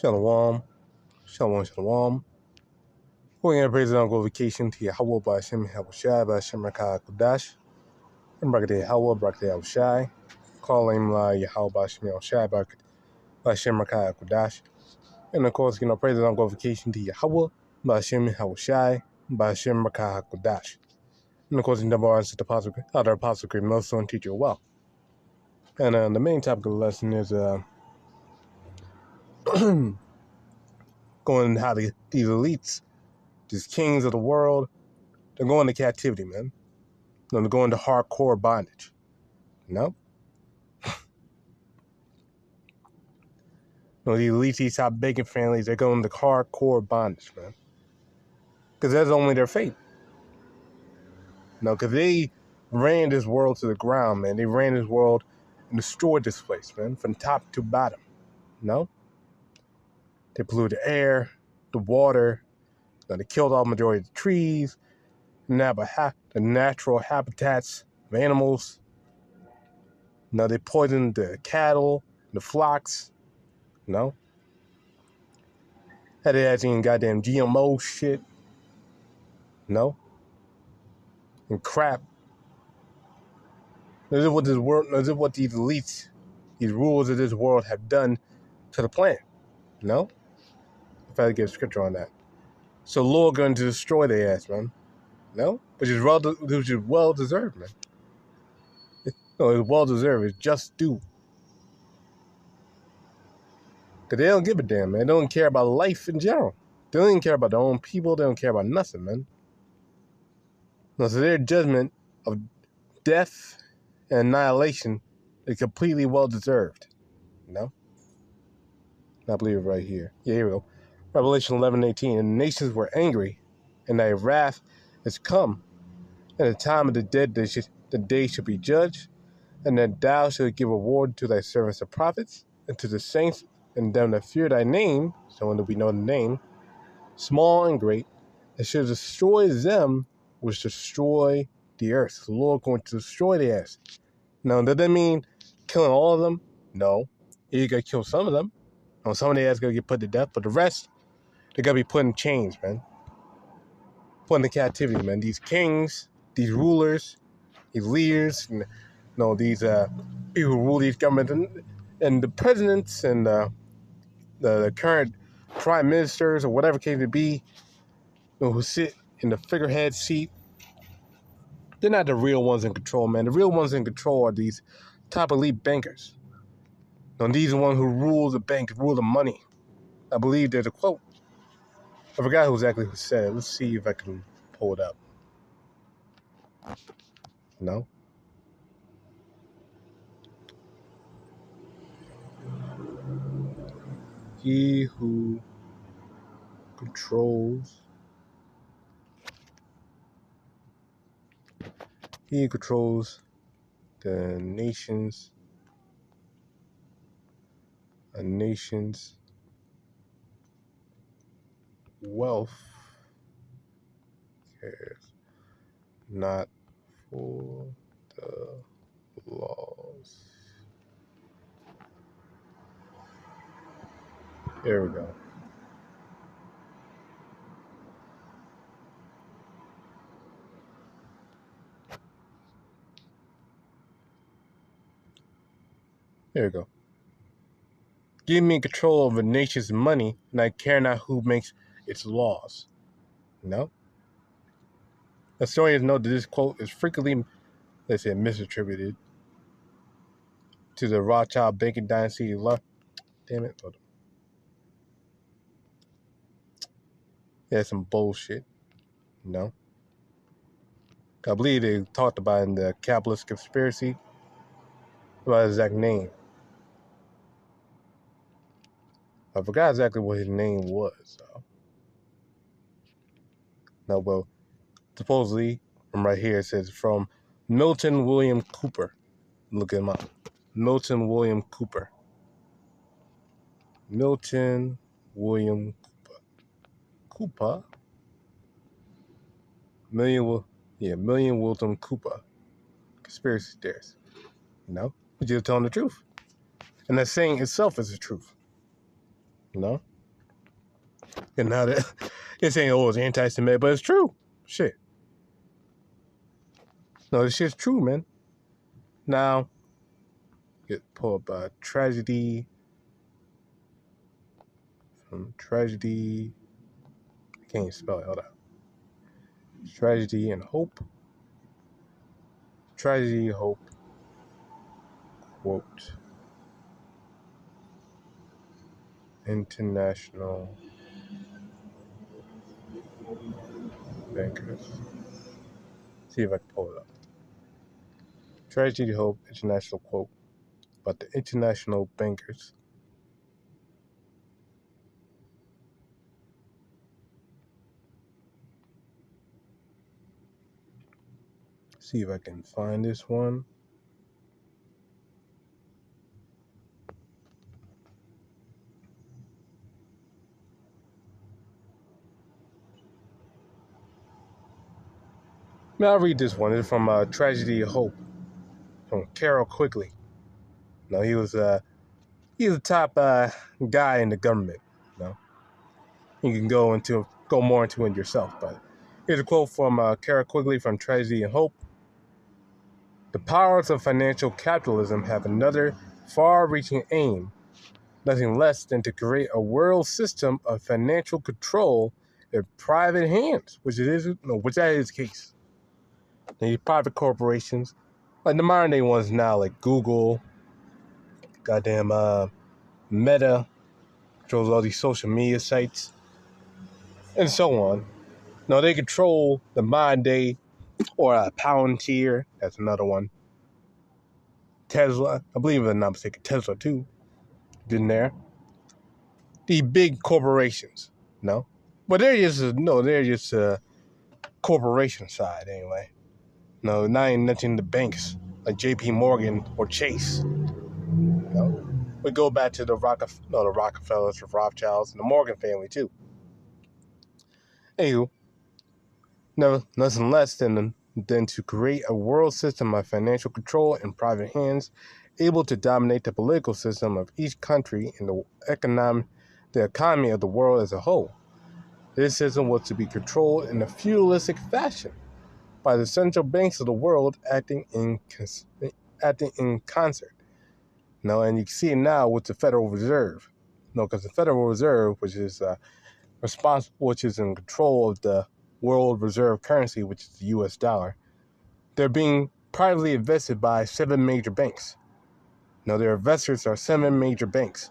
Shalom. Shalom, shalom. We're going to praise and glorification to Yahawah, BAHASHAM, YAHAWASHI, BAHASHAM, QADASH. And BARAK YAHAWAH, BARAK YAHAWASHI. Call him YAHAWAH, BAHASHAM, YAHAWASHI, BAHASHAM, QADASH. And of course, praise and glorification to Yahawah, BAHASHAM, YAHAWASHI, BAHASHAM, QADASH. And of course, in the bars, the Apostle Creed, most and teach you well. And the main topic of the lesson is going how these elites, these kings of the world, they're going to captivity, man. They're going to hardcore bondage. No? No, these elites, these top bacon families, they're going to hardcore bondage, man. Because that's only their fate. No, because they ran this world to the ground, man. They ran this world and destroyed this place, man, from top to bottom. No? They polluted the air, the water. They killed all the majority of the trees, the natural habitats of animals. No, they poisoned the cattle, the flocks. No? Had they adding goddamn GMO shit. No? And crap. This is what this world, this is what these elites, these rulers of this world have done to the planet. No? If I had to get a scripture on that. So Lord going to destroy their ass, man. No? Which is well deserved, man. No, it's well deserved. It's just due. Because they don't give a damn, man. They don't care about life in general. They don't even care about their own people. They don't care about nothing, man. No, so their judgment of death and annihilation is completely well deserved. No? I believe it right here. Yeah, here we go. Revelation 11:18. And the nations were angry, and thy wrath is come. And the time of the dead the day should be judged, and that thou shalt give reward to thy servants the prophets, and to the saints, and them that fear thy name, so when we know the name, small and great, and shall destroy them which destroy the earth. The Lord going to destroy the earth. Now, does that mean killing all of them? No. You got to kill some of them. Now, some of the ass going to get put to death, but the rest, they got to be put in chains, man. Put into captivity, man. These kings, these rulers, these leaders, and, these people who rule these governments, and the presidents and the current prime ministers or whatever case it be, who sit in the figurehead seat, they're not the real ones in control, man. The real ones in control are these top elite bankers. These are the ones who rule the bank, rule the money. I believe there's a quote. I forgot who said it. Let's see if I can pull it up. No? He who controls the nation's wealth cares not for the laws. There we go. There we go. Give me control over the nation's money, and I care not who makes its laws. No? Historians note that this quote is frequently, misattributed to the Rothschild banking dynasty. Damn it. Hold on. Yeah, some bullshit. No? I believe they talked about in the capitalist conspiracy about his exact name. I forgot exactly what his name was. So. No, well, supposedly, from right here, it says from Milton William Cooper. Look him up. Milton William Cooper. Milton William Cooper. Million Wilton Cooper. Conspiracy theorist. But you're telling the truth. And that saying itself is the truth. And now that it's saying, oh, it's anti-Semitic, but it's true. Shit. No, this shit's true, man. Now, pull up tragedy. From tragedy. I can't even spell it. Hold on. Tragedy and hope. Tragedy, hope. Quote. International bankers. See if I can pull it up. Tragedy, hope, international quote about the international bankers. See if I can find this one. Now I'll read this one. It's from Tragedy of Hope from Carol Quigley. No, he was a top guy in the government. You know, you can go more into it yourself. But here's a quote from Carol Quigley from Tragedy and Hope. The powers of financial capitalism have another far-reaching aim, nothing less than to create a world system of financial control in private hands, which that is the case. These private corporations, like the modern day ones now, like Google, goddamn Meta, controls all these social media sites, and so on. No, they control the modern day, or Palantir, that's another one. Tesla, I believe, if I'm not mistaken, Tesla too, in there. These big corporations, no, but they're just a corporation side anyway. No, not even mentioning the banks like J.P. Morgan or Chase. No, we go back to the Rockefellers, the Rothschilds, and the Morgan family too. Anywho, nothing less than to create a world system of financial control in private hands, able to dominate the political system of each country and the economy of the world as a whole. This system was to be controlled in a feudalistic fashion by the central banks of the world acting in concert. No, and you can see it now with the Federal Reserve. No, because the Federal Reserve, which is in control of the world reserve currency, which is the U.S. dollar, they're being privately invested by 7 major banks. Now, their investors are 7 major banks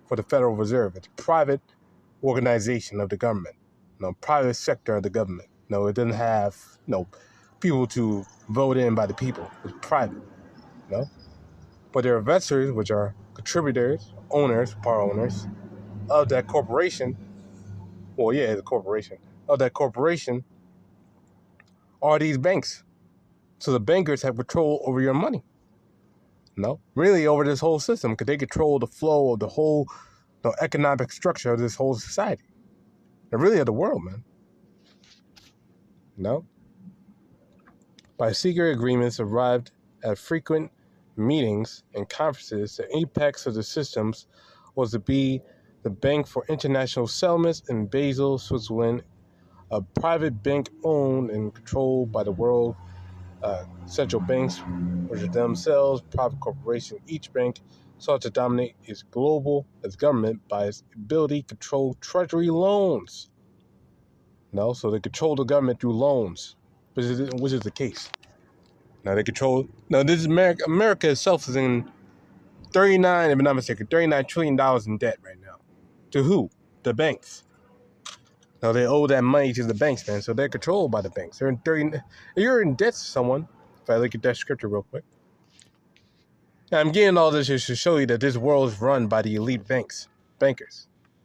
for the Federal Reserve. It's a private organization of the government. No, private sector of the government. No, it doesn't have people to vote in by the people. It's private. No, but their investors, which are contributors, owners, part owners of that corporation. Well, yeah, it's a corporation of that corporation are these banks. So the bankers have control over your money. No, really over this whole system, because they control the flow of the whole economic structure of this whole society. And really of the world, man. No. By secret agreements arrived at frequent meetings and conferences, the apex of the systems was to be the Bank for International Settlements in Basel, Switzerland, a private bank owned and controlled by the world central banks, which are themselves private corporations. Each bank sought to dominate its government by its ability to control treasury loans. No, so they control the government through loans, which is the case. Now they control. Now this is America. America itself is in 39, if I'm not mistaken, $39 trillion in debt right now. To who? The banks. Now they owe that money to the banks, man. So they're controlled by the banks. They're in 30. If you're in debt to someone, if I look at that scripture real quick. Now I'm getting all this just to show you that this world is run by the elite bankers.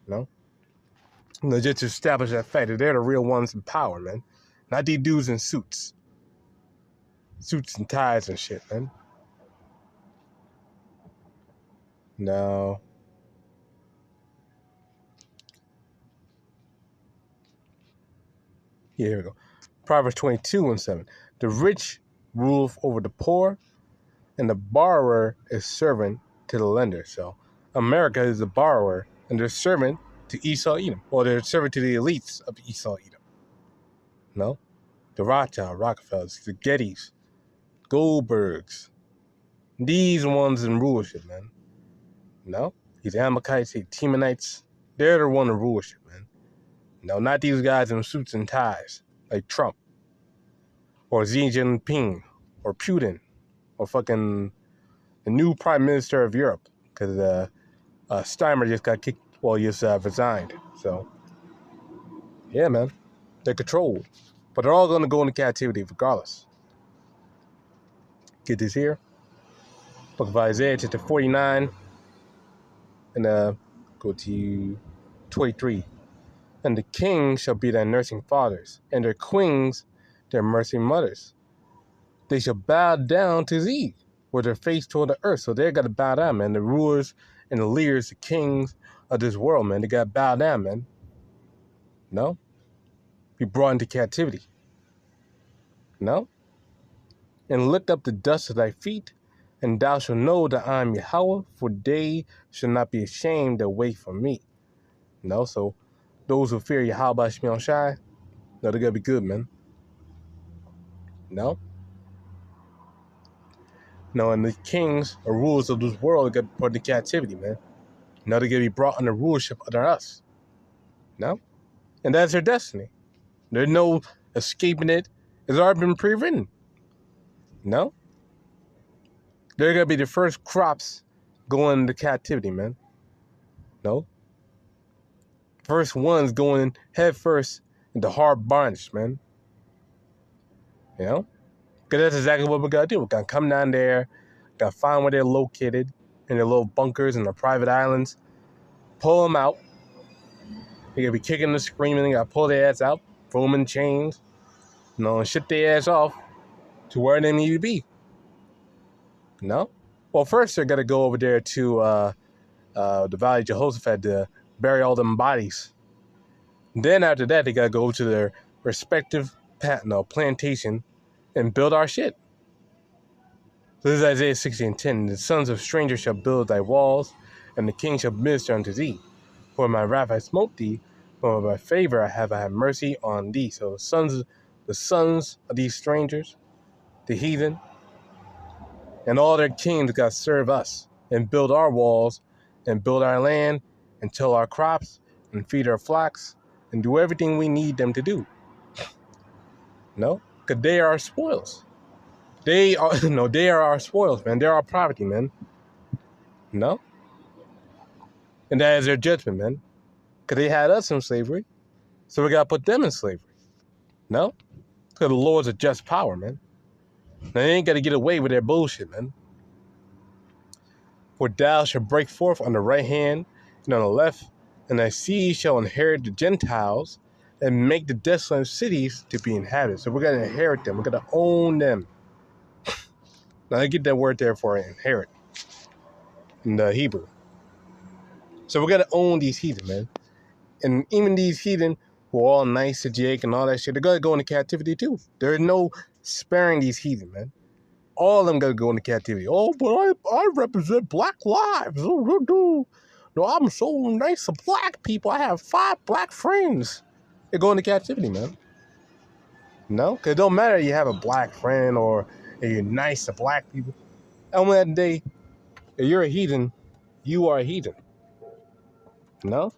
You know, just to establish that fact that they're the real ones in power, man. Not these dudes in suits and ties and shit, man. Now, yeah, here we go. Proverbs 22:7. The rich rule over the poor, and the borrower is servant to the lender. So America is the borrower, and they're servant to Esau Edom, or they're serving to the elites of Esau Edom. No, the Rothschild, Rockefellers, the Gettys, Goldbergs, these ones in rulership, man. No, these Amalekites, these Temanites, they're the one in rulership, man. No, not these guys in suits and ties like Trump or Xi Jinping or Putin or fucking the new Prime Minister of Europe, because Steinmeier just got kicked, well, just resigned. So, yeah, man, they're controlled, but they're all going to go into captivity regardless. Get this here, Book of Isaiah, chapter 49, and go to 23. And the kings shall be their nursing fathers, and their queens their nursing mothers. They shall bow down to thee, with their face toward the earth. So they got to bow down, man. The rulers and the leaders, the kings of this world, man, they got to bow down, man. No? Be brought into captivity. No? And lift up the dust of thy feet, and thou shalt know that I am Yahweh, for they shall not be ashamed that wait for me. No? So those who fear YAHAWASHI, no, they're going to be good, man. No? No, and the kings or rulers of this world get put into captivity, man. Now they're going to be brought under rulership under us. No? And that's their destiny. There's no escaping it. It's already been pre-written. No? They're going to be the first crops going into captivity, man. No? First ones going head first into hard bondage, man. You know? Because that's exactly what we're going to do. We're going to come down there, got to find where they're located in their little bunkers and their private islands, pull them out. They're going to be kicking and screaming. They got to pull their ass out, throw them in chains, you know, and ship their ass off to where they need to be. No? Well, first they're going to go over there to the Valley of Jehoshaphat to bury all them bodies. Then after that, they got to go to their respective plantation and build our shit. So this is Isaiah 60:10. The sons of strangers shall build thy walls, and the king shall minister unto thee. For in my wrath I smote thee, for in my favor I have had mercy on thee. So the sons of these strangers, the heathen, and all their kings got to serve us and build our walls and build our land and till our crops and feed our flocks and do everything we need them to do. No? Because they are our spoils. They are, no, they are our spoils, man. They're our property, man. No? And that is their judgment, man. Because they had us in slavery, so we got to put them in slavery. No? Because the Lord's a just power, man. Now, they ain't got to get away with their bullshit, man. For thou shalt break forth on the right hand and on the left, and thy seed shall inherit the Gentiles and make the desolate cities to be inhabited. So we're going to inherit them. We're going to own them. Now, I get that word there for inherit in the Hebrew. So we're going to own these heathen, man. And even these heathen who are all nice to Jake and all that shit, they're going to go into captivity too. There's no sparing these heathen, man. All of them going to go into captivity. Oh, but I represent black lives. No, I'm so nice to black people. I have 5 black friends. They're going into captivity, man. No? Because it don't matter if you have a black friend or if you're nice to black people. On that day, if you're a heathen, you are a heathen. No?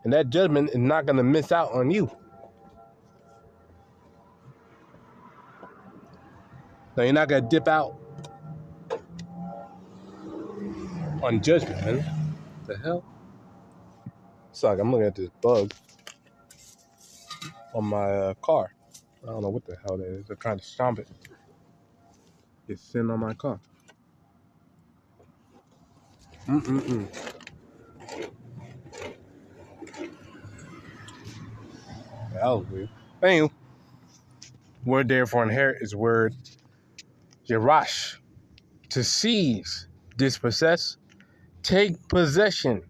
And that judgment is not going to miss out on you. Now, you're not going to dip out on judgment, man. What the hell? Sorry, I'm looking at this bug on my car. I don't know what the hell that is. They're trying to stomp it. It's sitting on my car. That was weird. Anyway, word there for inherit is word Yerash. To seize, dispossess, take possession,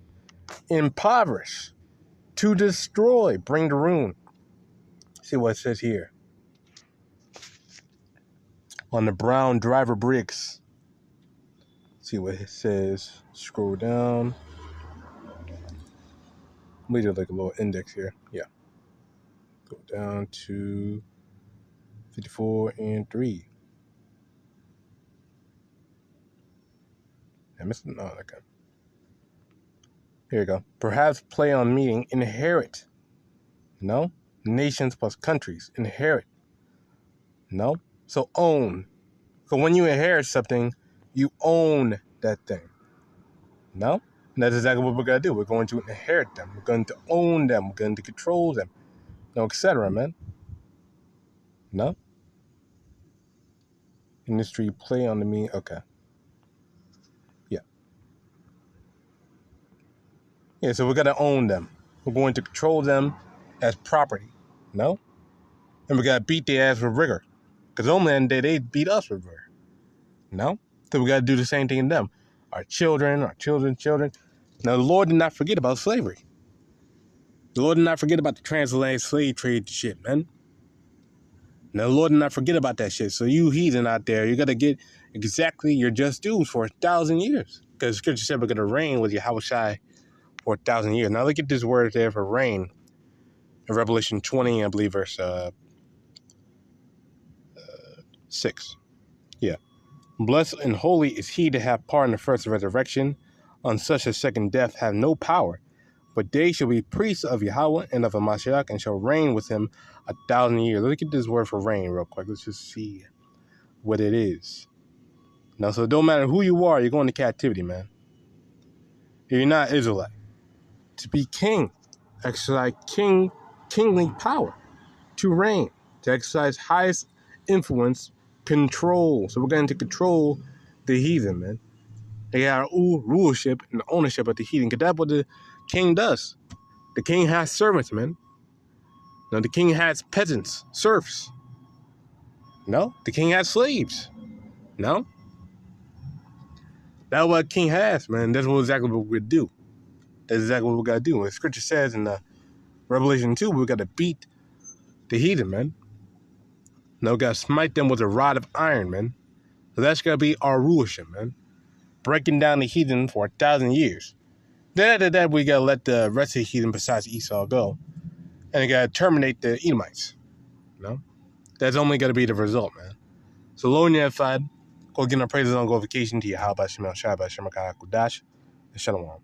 impoverish, to destroy, bring to ruin. See what it says here. On the brown driver bricks. See what it says. Scroll down. me do like a little index here. Yeah. Go down to 54 and 3. I missed it. Oh, okay. Here you go. Perhaps play on meaning inherit. No. Nations plus countries. Inherit. No. So own. So when you inherit something, you own that thing. No. And that's exactly what we're going to do. We're going to inherit them. We're going to own them. We're going to control them. No, etc., man. No. Industry play on the meaning. Okay. Yeah. Yeah, so we're going to own them. We're going to control them as property. No? And we got to beat their ass with rigor. Because on the end day, they beat us with rigor. No? So we got to do the same thing in them. Our children, our children's children. Now, the Lord did not forget about slavery. The Lord did not forget about the transatlantic slave trade shit, man. Now, the Lord did not forget about that shit. So you heathen out there, you got to get exactly your just dues for 1,000 years. Because Scripture said we're going to reign with YAHAWASHI for 1,000 years. Now, look at this word there for reign. In Revelation 20, I believe, verse 6. Yeah. Blessed and holy is he to have part in the first resurrection. On such a second death have no power. But they shall be priests of Yahweh and of Mashiach, and shall reign with him 1,000 years. Look at this word for reign real quick. Let's just see what it is. Now, so it don't matter who you are, you're going to captivity, man. You're not Israelite. To be king, exercise kingly power. To reign, to exercise highest influence, control. So we're going to control the heathen, man. They got rulership and ownership of the heathen. Because that's what the king does. The king has servants, man. No, the king has peasants, serfs. No, the king has slaves. No. That's what king has, man. That's exactly what we do. That's exactly what we got to do. And Scripture says in Revelation 2, we got to beat the heathen, man. No, we got to smite them with a rod of iron, man. So that's got to be our rulership, man. Breaking down the heathen for 1,000 years. Then after that, we got to let the rest of the heathen besides Esau go. And we got to terminate the Edomites. No? That's only going to be the result, man. So, Lord, you have go give our praises on glorification to Yahawah, Shemel, Shabbat, Shemel, QADASH, and Shalom.